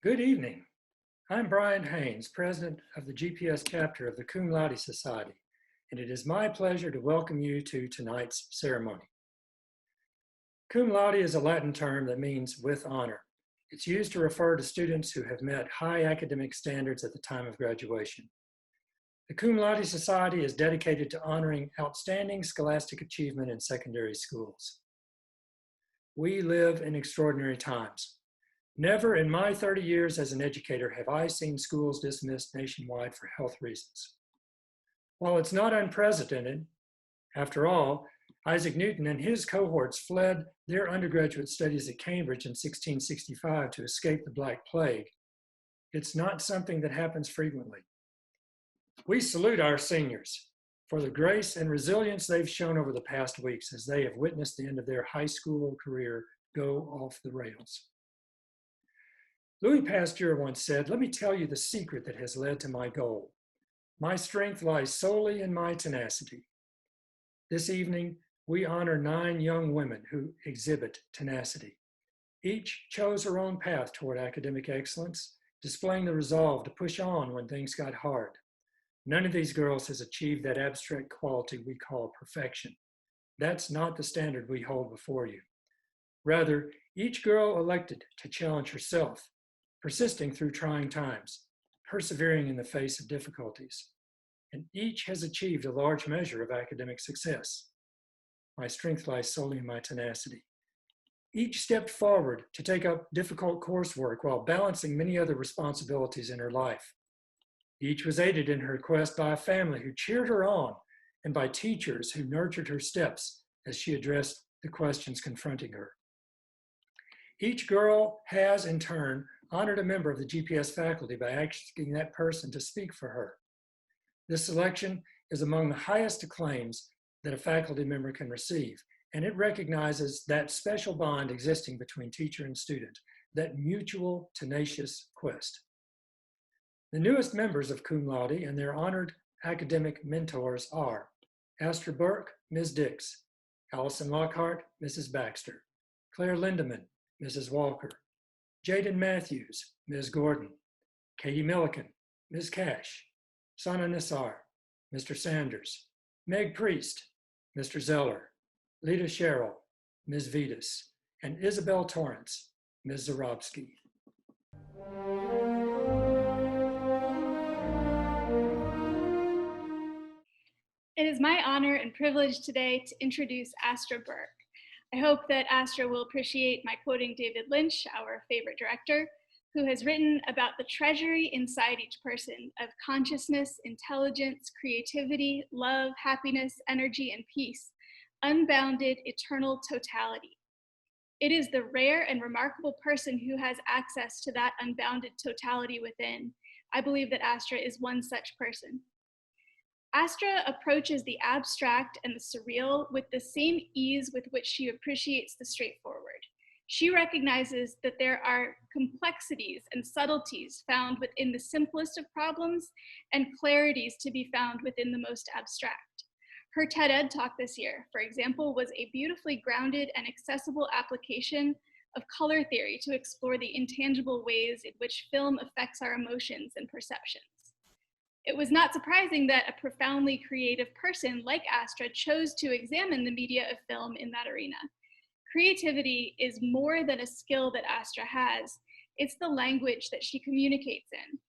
Good evening. I'm Brian Haynes, president of the GPS chapter of the Cum Laude Society, and it is my pleasure to welcome you to tonight's ceremony. Cum laude is a Latin term that means with honor. It's used to refer to students who have met high academic standards at the time of graduation. The Cum Laude Society is dedicated to honoring outstanding scholastic achievement in secondary schools. We live in extraordinary times. Never in my 30 years as an educator have I seen schools dismissed nationwide for health reasons. While it's not unprecedented, after all, Isaac Newton and his cohorts fled their undergraduate studies at Cambridge in 1665 to escape the Black Plague. It's not something that happens frequently. We salute our seniors for the grace and resilience they've shown over the past weeks as they have witnessed the end of their high school career go off the rails. Louis Pasteur once said, "Let me tell you the secret that has led to my goal. My strength lies solely in my tenacity." This evening, we honor 9 young women who exhibit tenacity. Each chose her own path toward academic excellence, displaying the resolve to push on when things got hard. None of these girls has achieved that abstract quality we call perfection. That's not the standard we hold before you. Rather, each girl elected to challenge herself, persisting through trying times, persevering in the face of difficulties. And each has achieved a large measure of academic success. My strength lies solely in my tenacity. Each stepped forward to take up difficult coursework while balancing many other responsibilities in her life. Each was aided in her quest by a family who cheered her on and by teachers who nurtured her steps as she addressed the questions confronting her. Each girl has, in turn, honored a member of the GPS faculty by asking that person to speak for her. This selection is among the highest acclaims that a faculty member can receive, and it recognizes that special bond existing between teacher and student, that mutual, tenacious quest. The newest members of Cum Laude and their honored academic mentors are Astra Burke, Ms. Dix, Allison Lockhart, Mrs. Baxter, Claire Lindeman, Mrs. Walker, Jadyn Matthews, Ms. Gordon, Katie Millican, Ms. Casch, Sana Nisar, Mr. Sanders, Meg Priest, Mr. Zeller, Leightta Sherrill, Ms. Vedas, and Isabelle Torrence, Ms. Zahrobsky. It is my honor and privilege today to introduce Astra Burke. I hope that Astra will appreciate my quoting David Lynch, our favorite director, who has written about the treasury inside each person of consciousness, intelligence, creativity, love, happiness, energy, and peace, unbounded, eternal totality. It is the rare and remarkable person who has access to that unbounded totality within. I believe that Astra is one such person. Astra approaches the abstract and the surreal with the same ease with which she appreciates the straightforward. She recognizes that there are complexities and subtleties found within the simplest of problems and clarities to be found within the most abstract. Her TED-Ed talk this year, for example, was a beautifully grounded and accessible application of color theory to explore the intangible ways in which film affects our emotions and perceptions. It was not surprising that a profoundly creative person like Astra chose to examine the media of film in that arena. Creativity is more than a skill that Astra has. It's the language that she communicates in.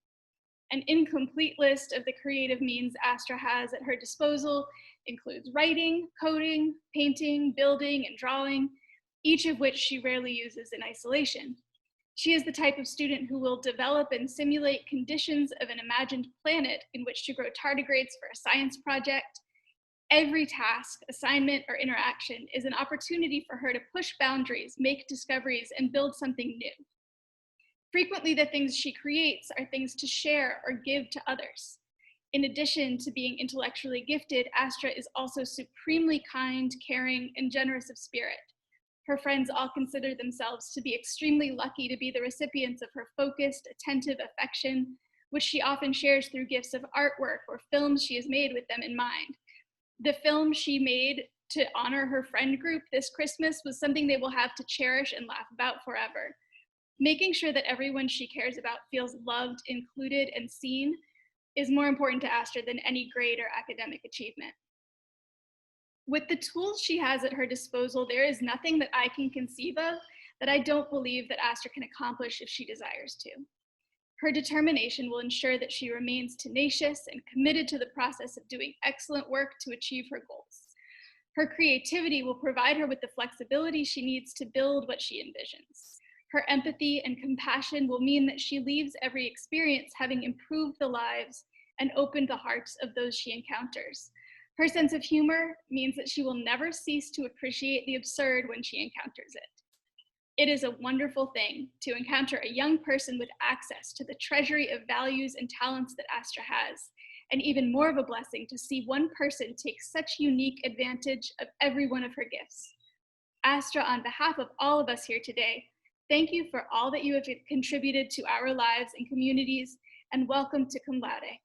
An incomplete list of the creative means Astra has at her disposal includes writing, coding, painting, building, and drawing, each of which she rarely uses in isolation. She is the type of student who will develop and simulate conditions of an imagined planet in which to grow tardigrades for a science project. Every task, assignment, or interaction is an opportunity for her to push boundaries, make discoveries, and build something new. Frequently, the things she creates are things to share or give to others. In addition to being intellectually gifted, Astra is also supremely kind, caring, and generous of spirit. Her friends all consider themselves to be extremely lucky to be the recipients of her focused, attentive affection, which she often shares through gifts of artwork or films she has made with them in mind. The film she made to honor her friend group this Christmas was something they will have to cherish and laugh about forever. Making sure that everyone she cares about feels loved, included, and seen is more important to Astra than any grade or academic achievement. With the tools she has at her disposal, there is nothing that I can conceive of that I don't believe that Astra can accomplish if she desires to. Her determination will ensure that she remains tenacious and committed to the process of doing excellent work to achieve her goals. Her creativity will provide her with the flexibility she needs to build what she envisions. Her empathy and compassion will mean that she leaves every experience having improved the lives and opened the hearts of those she encounters. Her sense of humor means that she will never cease to appreciate the absurd when she encounters it. It is a wonderful thing to encounter a young person with access to the treasury of values and talents that Astra has, and even more of a blessing to see one person take such unique advantage of every one of her gifts. Astra, on behalf of all of us here today, thank you for all that you have contributed to our lives and communities, and welcome to Cum Laude.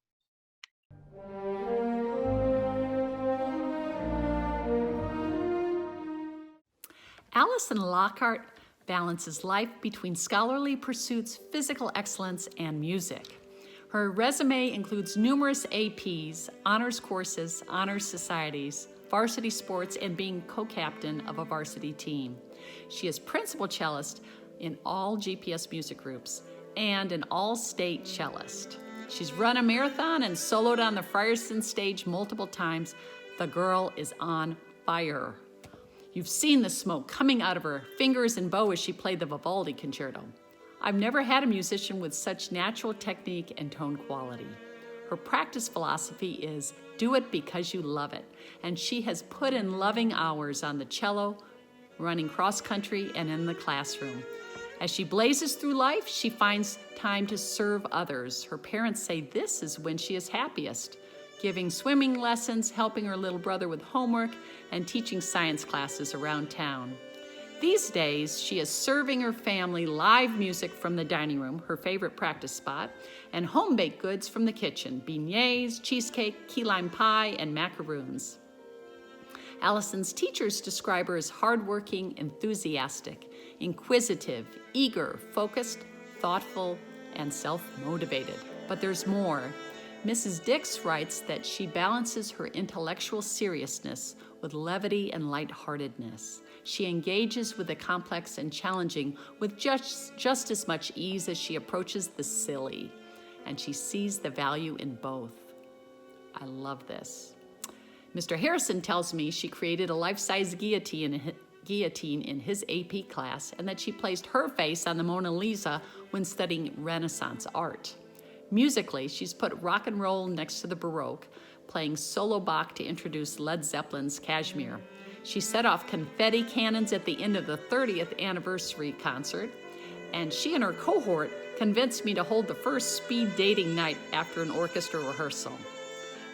Allison Lockhart balances life between scholarly pursuits, physical excellence, and music. Her resume includes numerous APs, honors courses, honors societies, varsity sports, and being co-captain of a varsity team. She is principal cellist in all GPS music groups and an all-state cellist. She's run a marathon and soloed on the Frierson stage multiple times. The girl is on fire. You've seen the smoke coming out of her fingers and bow as she played the Vivaldi concerto. I've never had a musician with such natural technique and tone quality. Her practice philosophy is do it because you love it, and she has put in loving hours on the cello, running cross country, and in the classroom. As she blazes through life, she finds time to serve others. Her parents say this is when she is happiest, giving swimming lessons, helping her little brother with homework, and teaching science classes around town. These days, she is serving her family live music from the dining room, her favorite practice spot, and home-baked goods from the kitchen, beignets, cheesecake, key lime pie, and macaroons. Allison's teachers describe her as hardworking, enthusiastic, inquisitive, eager, focused, thoughtful, and self-motivated. But there's more. Mrs. Dix writes that she balances her intellectual seriousness with levity and lightheartedness. She engages with the complex and challenging with just as much ease as she approaches the silly, and she sees the value in both. I love this. Mr. Harrison tells me she created a life-size guillotine in his AP class, and that she placed her face on the Mona Lisa when studying Renaissance art. Musically, she's put rock and roll next to the Baroque, playing solo Bach to introduce Led Zeppelin's Kashmir. She set off confetti cannons at the end of the 30th anniversary concert, and she and her cohort convinced me to hold the first speed dating night after an orchestra rehearsal.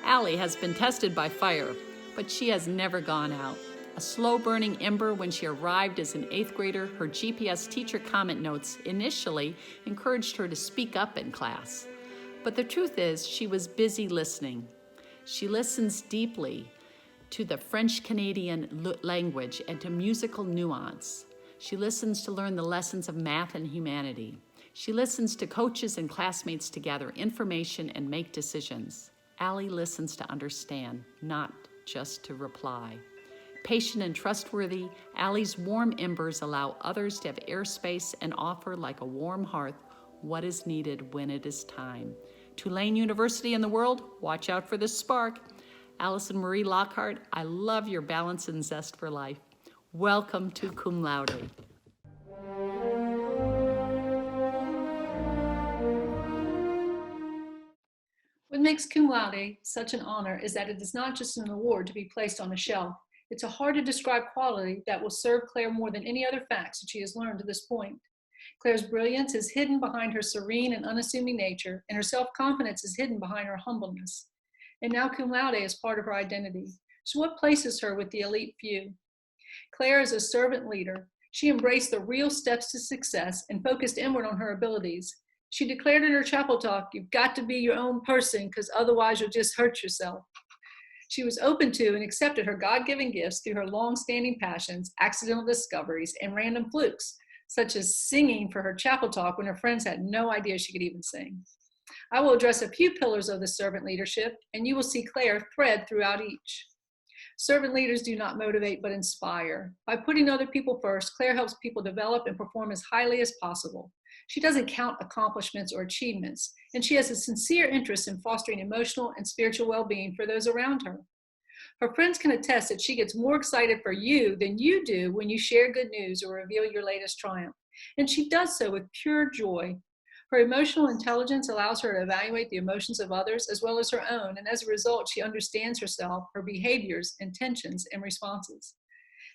Allie has been tested by fire, but she has never gone out. A slow-burning ember when she arrived as an 8th grader, her GPS teacher comment notes initially encouraged her to speak up in class. But the truth is, she was busy listening. She listens deeply to the French-Canadian language and to musical nuance. She listens to learn the lessons of math and humanity. She listens to coaches and classmates to gather information and make decisions. Allie listens to understand, not just to reply. Patient and trustworthy, Allie's warm embers allow others to have airspace and offer, like a warm hearth, what is needed when it is time. Tulane University in the world, watch out for the spark. Allison Marie Lockhart, I love your balance and zest for life. Welcome to Cum Laude. What makes Cum Laude such an honor is that it is not just an award to be placed on a shelf. It's a hard-to-describe quality that will serve Claire more than any other facts that she has learned to this point. Claire's brilliance is hidden behind her serene and unassuming nature, and her self-confidence is hidden behind her humbleness. And now Cum Laude is part of her identity. So what places her with the elite few? Claire is a servant leader. She embraced the real steps to success and focused inward on her abilities. She declared in her chapel talk, "You've got to be your own person, because otherwise you'll just hurt yourself." She was open to and accepted her God-given gifts through her long-standing passions, accidental discoveries, and random flukes, such as singing for her chapel talk when her friends had no idea she could even sing. I will address a few pillars of the servant leadership, and you will see Claire thread throughout each. Servant leaders do not motivate but inspire. By putting other people first, Claire helps people develop and perform as highly as possible. She doesn't count accomplishments or achievements, and she has a sincere interest in fostering emotional and spiritual well-being for those around her. Her friends can attest that she gets more excited for you than you do when you share good news or reveal your latest triumph, and she does so with pure joy. Her emotional intelligence allows her to evaluate the emotions of others as well as her own, and as a result, she understands herself, her behaviors, intentions, and responses.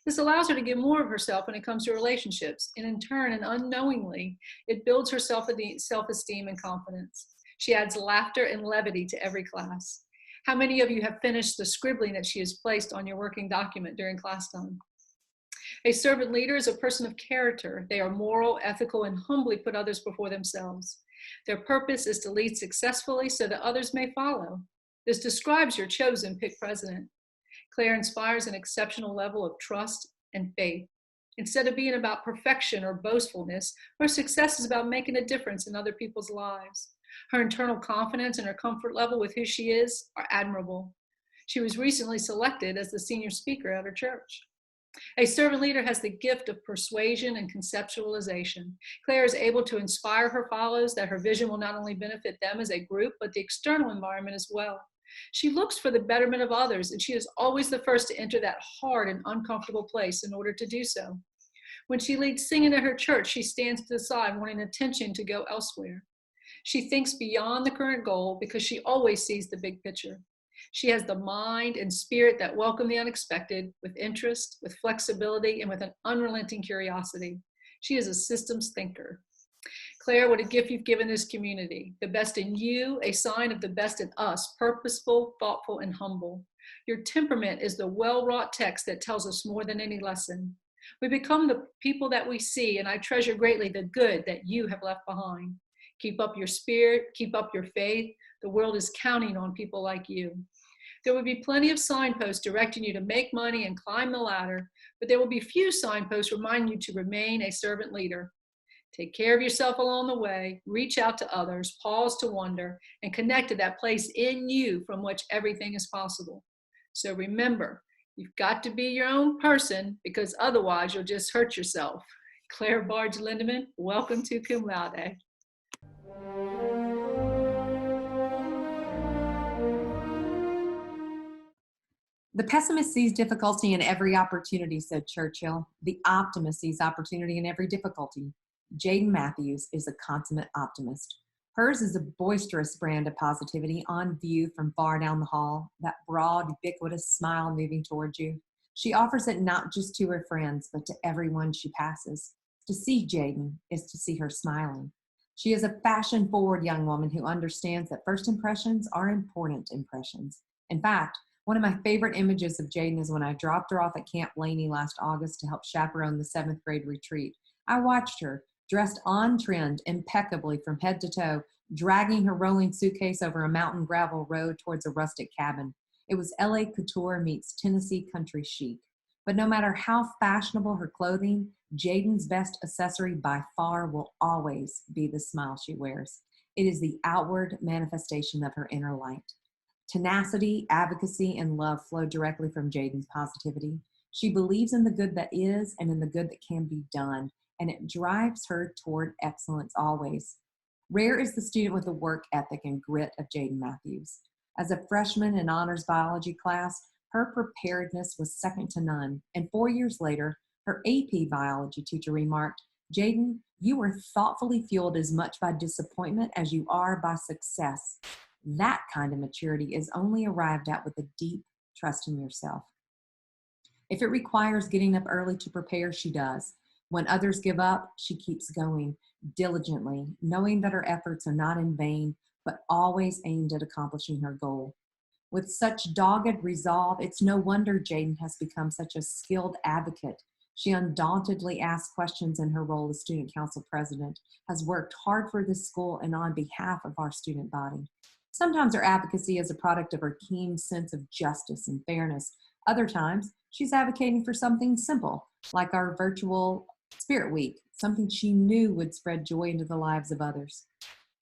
This allows her to give more of herself when it comes to relationships, and in turn and unknowingly, it builds her self-esteem and confidence. She adds laughter and levity to every class. How many of you have finished the scribbling that she has placed on your working document during class time? A servant leader is a person of character. They are moral, ethical, and humbly put others before themselves. Their purpose is to lead successfully so that others may follow. This describes your chosen pick president. Claire inspires an exceptional level of trust and faith. Instead of being about perfection or boastfulness, her success is about making a difference in other people's lives. Her internal confidence and her comfort level with who she is are admirable. She was recently selected as the senior speaker at her church. A servant leader has the gift of persuasion and conceptualization. Claire is able to inspire her followers that her vision will not only benefit them as a group, but the external environment as well. She looks for the betterment of others, and she is always the first to enter that hard and uncomfortable place in order to do so. When she leads singing at her church, she stands to the side, wanting attention to go elsewhere. She thinks beyond the current goal because she always sees the big picture. She has the mind and spirit that welcome the unexpected with interest, with flexibility, and with an unrelenting curiosity. She is a systems thinker. Claire, what a gift you've given this community. The best in you, a sign of the best in us, purposeful, thoughtful, and humble. Your temperament is the well-wrought text that tells us more than any lesson. We become the people that we see, and I treasure greatly the good that you have left behind. Keep up your spirit, keep up your faith. The world is counting on people like you. There will be plenty of signposts directing you to make money and climb the ladder, but there will be few signposts reminding you to remain a servant leader. Take care of yourself along the way, reach out to others, pause to wonder, and connect to that place in you from which everything is possible. So remember, you've got to be your own person because otherwise you'll just hurt yourself. Claire Barge Lindeman, welcome to Cum Laude. The pessimist sees difficulty in every opportunity, said Churchill. The optimist sees opportunity in every difficulty. Jadyn Matthews is a consummate optimist. Hers is a boisterous brand of positivity on view from far down the hall, that broad, ubiquitous smile moving towards you. She offers it not just to her friends, but to everyone she passes. To see Jadyn is to see her smiling. She is a fashion-forward young woman who understands that first impressions are important impressions. In fact, one of my favorite images of Jadyn is when I dropped her off at Camp Laney last August to help chaperone the 7th grade retreat. I watched her, dressed on trend impeccably from head to toe, dragging her rolling suitcase over a mountain gravel road towards a rustic cabin. It was LA couture meets Tennessee country chic. But no matter how fashionable her clothing, Jadyn's best accessory by far will always be the smile she wears. It is the outward manifestation of her inner light. Tenacity, advocacy, and love flow directly from Jadyn's positivity. She believes in the good that is and in the good that can be done, and it drives her toward excellence always. Rare is the student with the work ethic and grit of Jadyn Matthews. As a freshman in honors biology class, her preparedness was second to none, and 4 years later, her AP biology teacher remarked, "Jadyn, you were thoughtfully fueled as much by disappointment as you are by success. That kind of maturity is only arrived at with a deep trust in yourself." If it requires getting up early to prepare, she does. When others give up, she keeps going diligently, knowing that her efforts are not in vain, but always aimed at accomplishing her goal. With such dogged resolve, it's no wonder Jadyn has become such a skilled advocate. She undauntedly asks questions in her role as student council president, has worked hard for this school and on behalf of our student body. Sometimes her advocacy is a product of her keen sense of justice and fairness. Other times, she's advocating for something simple, like our virtual Spirit Week, something she knew would spread joy into the lives of others.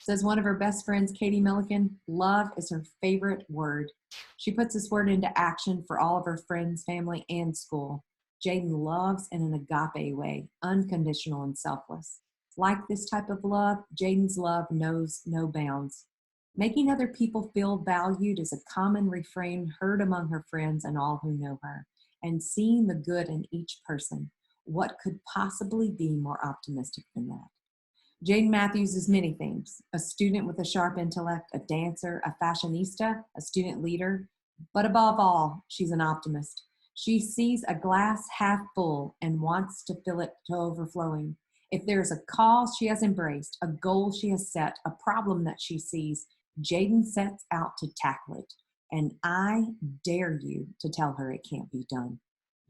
Says one of her best friends, Katie Millican, love is her favorite word. She puts this word into action for all of her friends, family, and school. Jadyn loves in an agape way, unconditional and selfless. Like this type of love, Jadyn's love knows no bounds. Making other people feel valued is a common refrain heard among her friends and all who know her. And seeing the good in each person, what could possibly be more optimistic than that? Jadyn Matthews is many things: a student with a sharp intellect, a dancer, a fashionista, a student leader, but above all, she's an optimist. She sees a glass half full and wants to fill it to overflowing. If there's a cause she has embraced, a goal she has set, a problem that she sees, Jadyn sets out to tackle it. And I dare you to tell her it can't be done.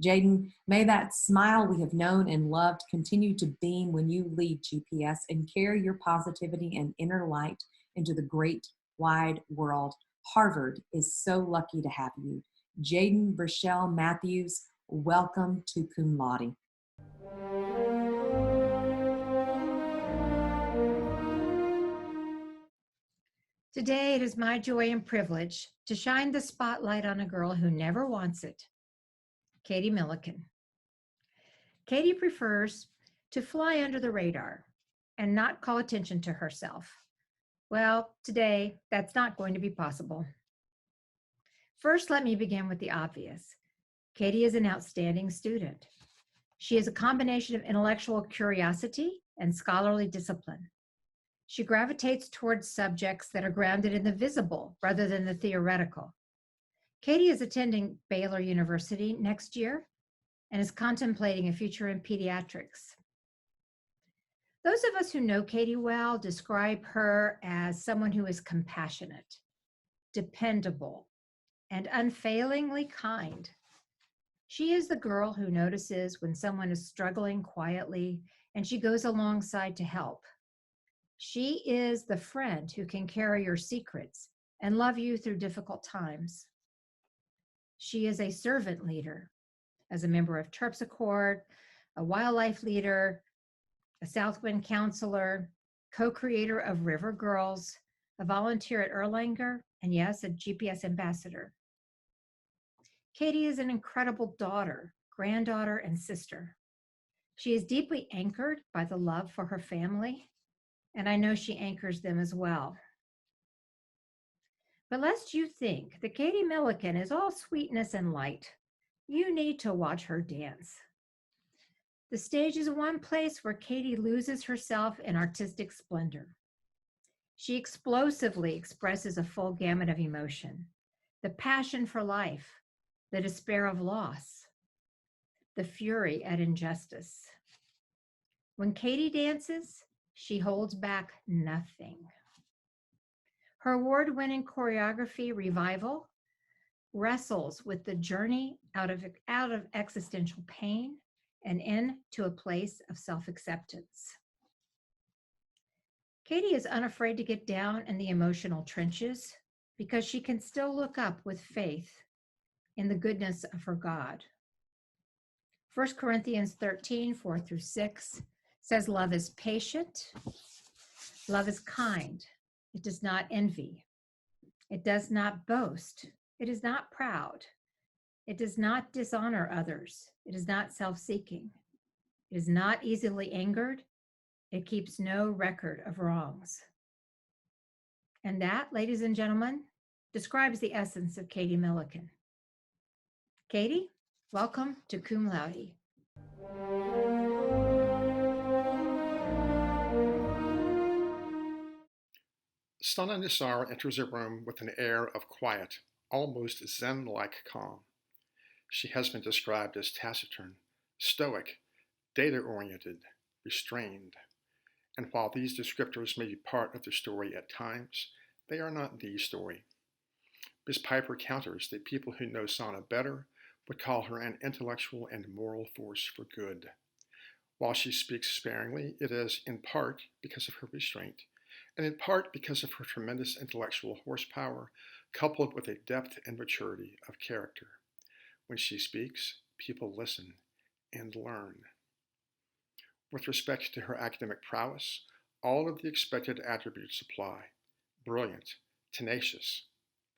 Jadyn, may that smile we have known and loved continue to beam when you lead GPS and carry your positivity and inner light into the great wide world. Harvard is so lucky to have you. Jadyn Rochelle Matthews, welcome to Cum Laude. Today, it is my joy and privilege to shine the spotlight on a girl who never wants it, Katie Millican. Katie prefers to fly under the radar and not call attention to herself. Well, today, that's not going to be possible. First, let me begin with the obvious. Katie is an outstanding student. She is a combination of intellectual curiosity and scholarly discipline. She gravitates towards subjects that are grounded in the visible rather than the theoretical. Katie is attending Baylor University next year and is contemplating a future in pediatrics. Those of us who know Katie well describe her as someone who is compassionate, dependable, and unfailingly kind. She is the girl who notices when someone is struggling quietly and she goes alongside to help. She is the friend who can carry your secrets and love you through difficult times. She is a servant leader, as a member of Terpsichore, a wildlife leader, a Southwind counselor, co-creator of River Girls, a volunteer at Erlanger, and yes, a GPS ambassador. Katie is an incredible daughter, granddaughter, and sister. She is deeply anchored by the love for her family, and I know she anchors them as well. But lest you think that Katie Millican is all sweetness and light, you need to watch her dance. The stage is one place where Katie loses herself in artistic splendor. She explosively expresses a full gamut of emotion: the passion for life, the despair of loss, the fury at injustice. When Katie dances, she holds back nothing. Her award-winning choreography, Revival, wrestles with the journey out of existential pain and into a place of self-acceptance. Katie is unafraid to get down in the emotional trenches because she can still look up with faith in the goodness of her God. 1 Corinthians 13, 4-6 says, love is patient, love is kind, it does not envy, it does not boast, it is not proud, it does not dishonor others, it is not self-seeking, it is not easily angered, it keeps no record of wrongs. And that, ladies and gentlemen, describes the essence of Katie Millican. Katie, welcome to Cum Laude. Stunna Nisar enters a room with an air of quiet, almost Zen-like calm. She has been described as taciturn, stoic, data-oriented, restrained. And while these descriptors may be part of the story at times, they are not the story. Ms. Piper counters that people who know Sana better would call her an intellectual and moral force for good. While she speaks sparingly, it is in part because of her restraint, and in part because of her tremendous intellectual horsepower, coupled with a depth and maturity of character. When she speaks, people listen and learn. With respect to her academic prowess, all of the expected attributes apply: brilliant, tenacious,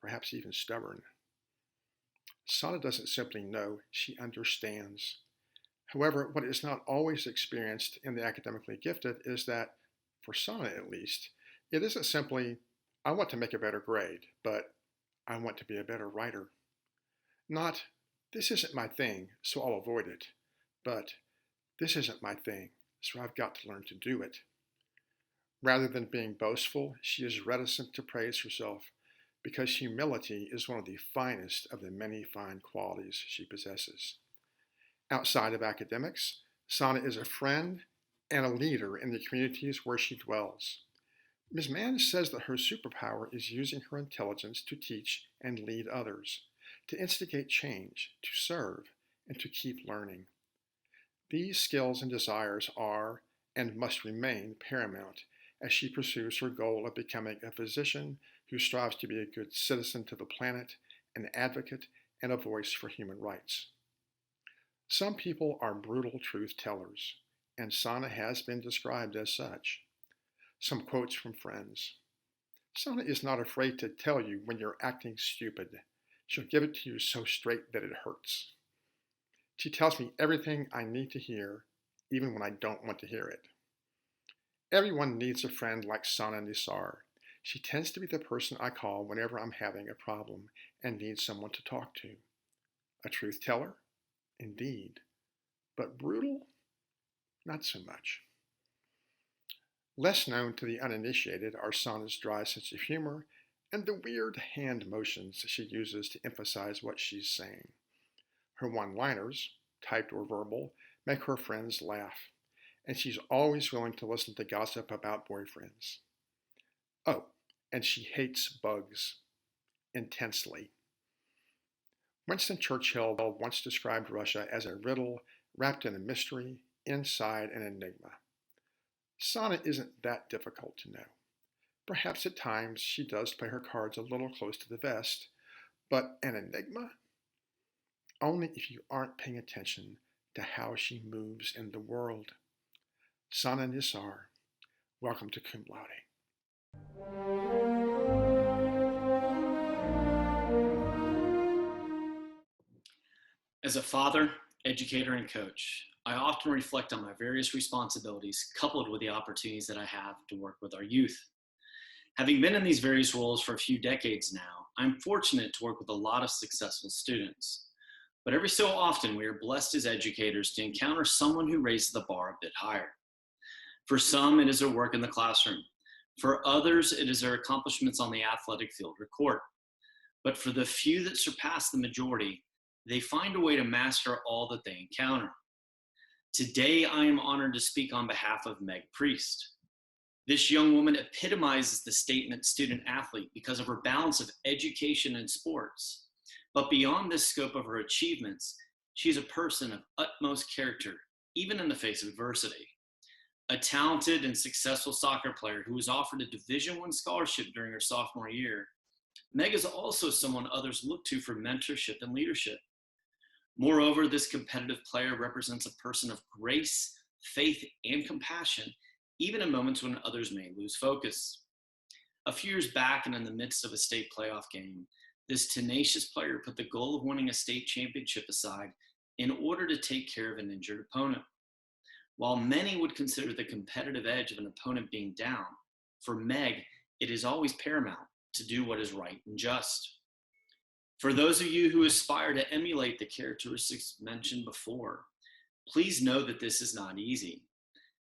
perhaps even stubborn. Sana doesn't simply know, she understands. However, what is not always experienced in the academically gifted is that, for Sana at least, it isn't simply, I want to make a better grade, but I want to be a better writer. Not, this isn't my thing, so I'll avoid it, but this isn't my thing, so I've got to learn to do it. Rather than being boastful, she is reticent to praise herself, because humility is one of the finest of the many fine qualities she possesses. Outside of academics, Sana is a friend and a leader in the communities where she dwells. Ms. Mann says that her superpower is using her intelligence to teach and lead others, to instigate change, to serve, and to keep learning. These skills and desires are and must remain paramount as she pursues her goal of becoming a physician who strives to be a good citizen to the planet, an advocate, and a voice for human rights. Some people are brutal truth tellers, and Sana has been described as such. Some quotes from friends. Sana is not afraid to tell you when you're acting stupid. She'll give it to you so straight that it hurts. She tells me everything I need to hear, even when I don't want to hear it. Everyone needs a friend like Sana Nisar. She tends to be the person I call whenever I'm having a problem and need someone to talk to. A truth teller? Indeed. But brutal? Not so much. Less known to the uninitiated are Sana's dry sense of humor and the weird hand motions she uses to emphasize what she's saying. Her one-liners, typed or verbal, make her friends laugh, and she's always willing to listen to gossip about boyfriends. Oh, and she hates bugs. Intensely. Winston Churchill once described Russia as a riddle wrapped in a mystery, inside an enigma. Sana isn't that difficult to know. Perhaps at times she does play her cards a little close to the vest, but an enigma? Only if you aren't paying attention to how she moves in the world. Sana Nisar, welcome to Cum Laude. As a father, educator, and coach, I often reflect on my various responsibilities coupled with the opportunities that I have to work with our youth. Having been in these various roles for a few decades now, I'm fortunate to work with a lot of successful students. But every so often, we are blessed as educators to encounter someone who raises the bar a bit higher. For some, it is their work in the classroom. For others, it is their accomplishments on the athletic field or court. But for the few that surpass the majority, they find a way to master all that they encounter. Today, I am honored to speak on behalf of Meg Priest. This young woman epitomizes the statement student athlete because of her balance of education and sports. But beyond this scope of her achievements, she is a person of utmost character, even in the face of adversity. A talented and successful soccer player who was offered a Division I scholarship during her sophomore year, Meg is also someone others look to for mentorship and leadership. Moreover, this competitive player represents a person of grace, faith, and compassion, even in moments when others may lose focus. A few years back, and in the midst of a state playoff game, this tenacious player put the goal of winning a state championship aside in order to take care of an injured opponent. While many would consider the competitive edge of an opponent being down, for Meg, it is always paramount to do what is right and just. For those of you who aspire to emulate the characteristics mentioned before, please know that this is not easy.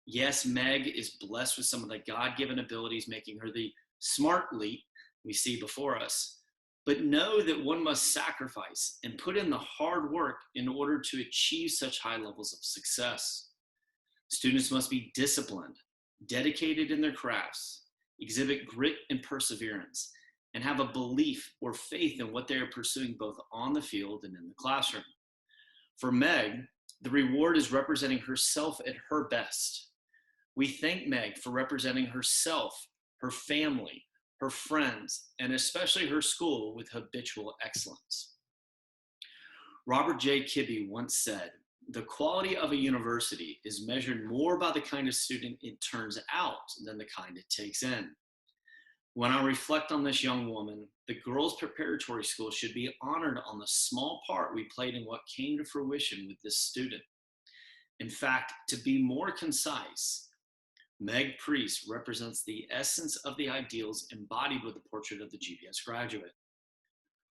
Yes, Meg is blessed with some of the God-given abilities making her the smart elite we see before us, but know that one must sacrifice and put in the hard work in order to achieve such high levels of success. Students must be disciplined, dedicated in their crafts, exhibit grit and perseverance, and have a belief or faith in what they are pursuing both on the field and in the classroom. For Meg, the reward is representing herself at her best. We thank Meg for representing herself, her family, her friends, and especially her school with habitual excellence. Robert J. Kibbe once said, The quality of a university is measured more by the kind of student it turns out than the kind it takes in. When I reflect on this young woman, the girls' preparatory school should be honored on the small part we played in what came to fruition with this student. In fact, to be more concise, Meg Priest represents the essence of the ideals embodied with the portrait of the GPS graduate.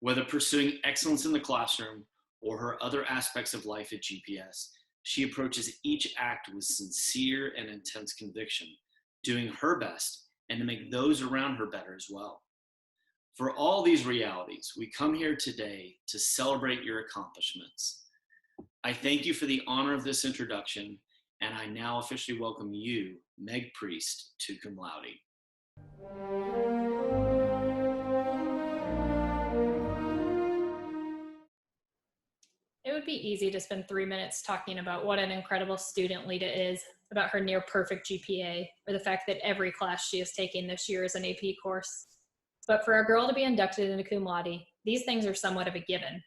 Whether pursuing excellence in the classroom or her other aspects of life at GPS, she approaches each act with sincere and intense conviction, doing her best and to make those around her better as well. For all these realities, we come here today to celebrate your accomplishments. I thank you for the honor of this introduction, and I now officially welcome you, Meg Priest, to Cum Laude. It would be easy to spend 3 minutes talking about what an incredible student Leightta is, about her near perfect GPA, or the fact that every class she is taking this year is an AP course. But for a girl to be inducted into Cum Laude, these things are somewhat of a given.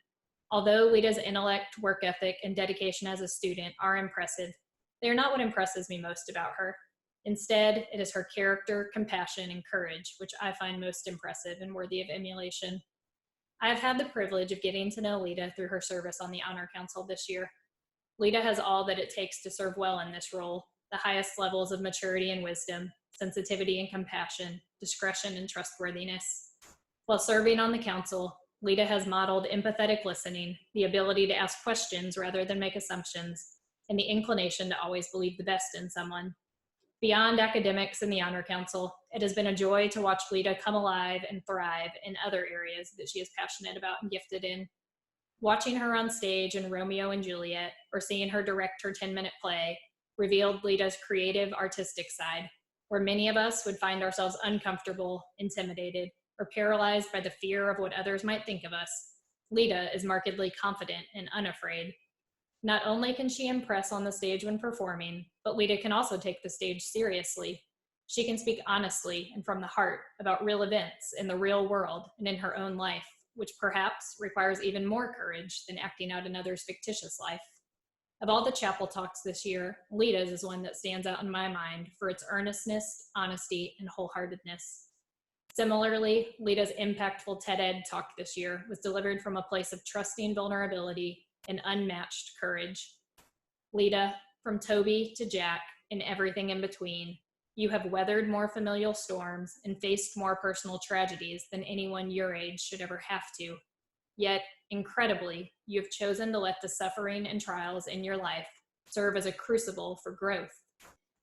Although Leightta's intellect, work ethic, and dedication as a student are impressive, they are not what impresses me most about her. Instead, it is her character, compassion, and courage, which I find most impressive and worthy of emulation. I have had the privilege of getting to know Leightta through her service on the Honor Council this year. Leightta has all that it takes to serve well in this role, the highest levels of maturity and wisdom, sensitivity and compassion, discretion and trustworthiness. While serving on the council, Leightta has modeled empathetic listening, the ability to ask questions rather than make assumptions, and the inclination to always believe the best in someone. Beyond academics and the Honor Council, it has been a joy to watch Leightta come alive and thrive in other areas that she is passionate about and gifted in. Watching her on stage in Romeo and Juliet, or seeing her direct her 10-minute play, revealed Leightta's creative, artistic side, where many of us would find ourselves uncomfortable, intimidated, or paralyzed by the fear of what others might think of us. Leightta is markedly confident and unafraid. Not only can she impress on the stage when performing, but Leightta can also take the stage seriously. She can speak honestly and from the heart about real events in the real world and in her own life, which perhaps requires even more courage than acting out another's fictitious life. Of all the chapel talks this year, Leightta's is one that stands out in my mind for its earnestness, honesty, and wholeheartedness. Similarly, Leightta's impactful TED Ed talk this year was delivered from a place of trusting vulnerability and unmatched courage. Leightta, from Toby to Jack and everything in between, you have weathered more familial storms and faced more personal tragedies than anyone your age should ever have to. Yet, incredibly, you have chosen to let the suffering and trials in your life serve as a crucible for growth.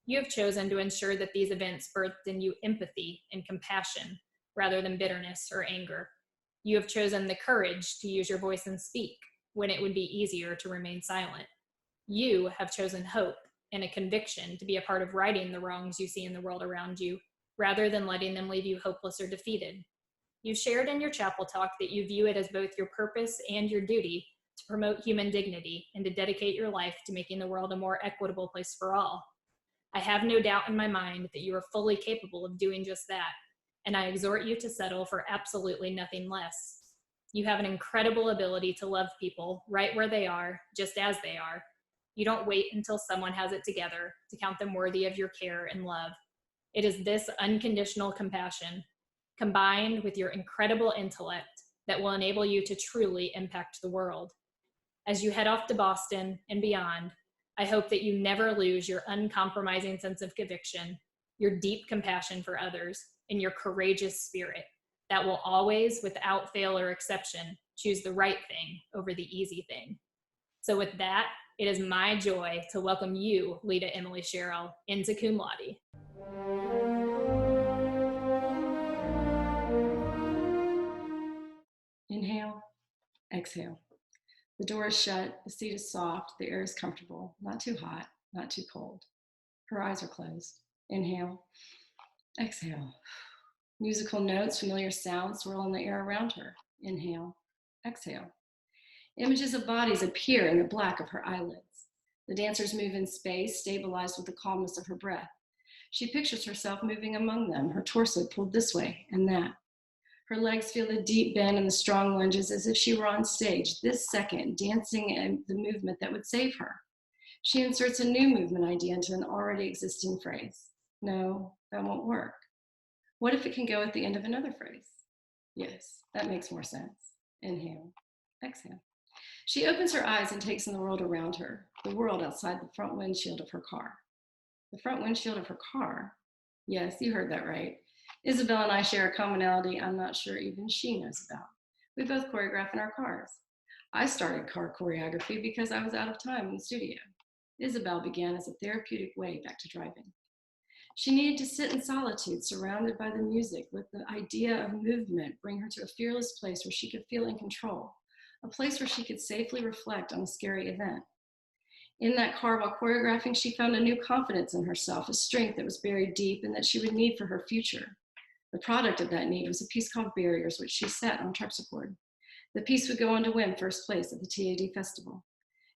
You have chosen to ensure that these events birthed in you empathy and compassion rather than bitterness or anger. You have chosen the courage to use your voice and speak when it would be easier to remain silent. You have chosen hope and a conviction to be a part of righting the wrongs you see in the world around you, rather than letting them leave you hopeless or defeated. You shared in your chapel talk that you view it as both your purpose and your duty to promote human dignity and to dedicate your life to making the world a more equitable place for all. I have no doubt in my mind that you are fully capable of doing just that, and I exhort you to settle for absolutely nothing less. You have an incredible ability to love people right where they are, just as they are. You don't wait until someone has it together to count them worthy of your care and love. It is this unconditional compassion, combined with your incredible intellect, that will enable you to truly impact the world. As you head off to Boston and beyond, I hope that you never lose your uncompromising sense of conviction, your deep compassion for others, and your courageous spirit that will always, without fail or exception, choose the right thing over the easy thing. So with that, it is my joy to welcome you, Leightta Emily Sherrill, into Cum Laude. Inhale, exhale. The door is shut, the seat is soft, the air is comfortable, not too hot, not too cold. Her eyes are closed. Inhale, exhale. Musical notes, familiar sounds swirl in the air around her. Inhale, exhale. Images of bodies appear in the black of her eyelids. The dancers move in space, stabilized with the calmness of her breath. She pictures herself moving among them, her torso pulled this way and that. Her legs feel the deep bend and the strong lunges as if she were on stage this second, dancing in the movement that would save her. She inserts a new movement idea into an already existing phrase. No, that won't work. What if it can go at the end of another phrase? Yes, that makes more sense. Inhale, exhale. She opens her eyes and takes in the world around her, the world outside the front windshield of her car. The front windshield of her car? Yes, you heard that right. Isabelle and I share a commonality I'm not sure even she knows about. We both choreograph in our cars. I started car choreography because I was out of time in the studio. Isabelle began as a therapeutic way back to driving. She needed to sit in solitude, surrounded by the music, let the idea of movement bring her to a fearless place where she could feel in control, a place where she could safely reflect on a scary event. In that car while choreographing, she found a new confidence in herself, a strength that was buried deep and that she would need for her future. The product of that need was a piece called Barriers, which she set on harpsichord. The piece would go on to win first place at the TAD festival.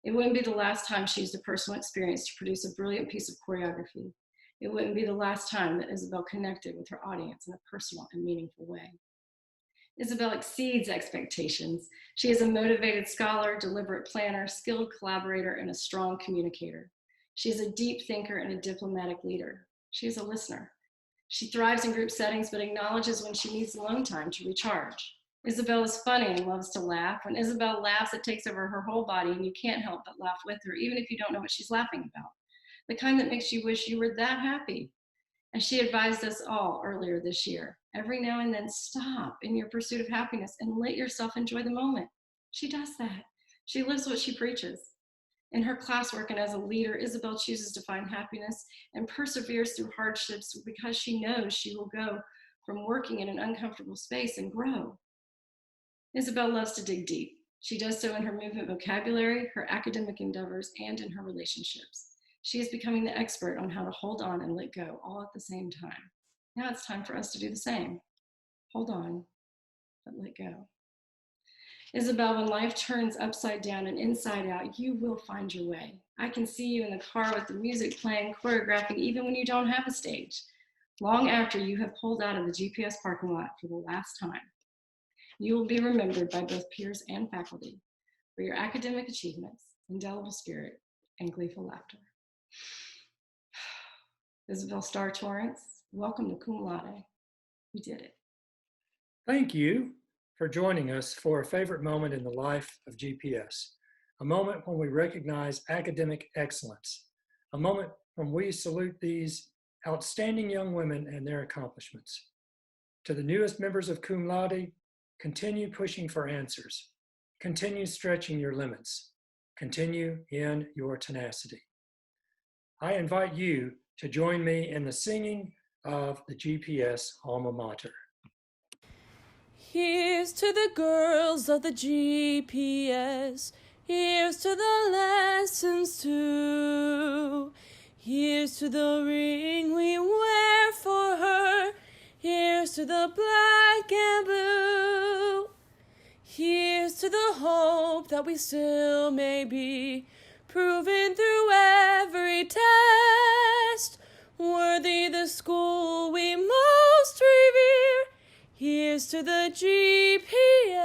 It wouldn't be the last time she used a personal experience to produce a brilliant piece of choreography. It wouldn't be the last time that Isabelle connected with her audience in a personal and meaningful way. Isabelle exceeds expectations. She is a motivated scholar, deliberate planner, skilled collaborator, and a strong communicator. She is a deep thinker and a diplomatic leader. She is a listener. She thrives in group settings, but acknowledges when she needs alone time to recharge. Isabelle is funny and loves to laugh. When Isabelle laughs, it takes over her whole body, and you can't help but laugh with her, even if you don't know what she's laughing about. The kind that makes you wish you were that happy. As she advised us all earlier this year, every now and then stop in your pursuit of happiness and let yourself enjoy the moment. She does that. She lives what she preaches. In her classwork and as a leader, Isabelle chooses to find happiness and perseveres through hardships because she knows she will go from working in an uncomfortable space and grow. Isabelle loves to dig deep. She does so in her movement vocabulary, her academic endeavors, and in her relationships. She is becoming the expert on how to hold on and let go all at the same time. Now it's time for us to do the same. Hold on, but let go. Isabelle, when life turns upside down and inside out, you will find your way. I can see you in the car with the music playing, choreographing, even when you don't have a stage, long after you have pulled out of the GPS parking lot for the last time. You will be remembered by both peers and faculty for your academic achievements, indelible spirit, and gleeful laughter. Isabelle Starr Torrence, welcome to Cum Laude. We did it. Thank you for joining us for a favorite moment in the life of GPS, a moment when we recognize academic excellence, a moment when we salute these outstanding young women and their accomplishments. To the newest members of Cum Laude, continue pushing for answers, continue stretching your limits, continue in your tenacity. I invite you to join me in the singing of the GPS alma mater. Here's to the girls of the GPS. Here's to the lessons too. Here's to the ring we wear for her. Here's to the black and blue. Here's to the hope that we still may be proven through every test, worthy the school we most revere. Here's to the GPS.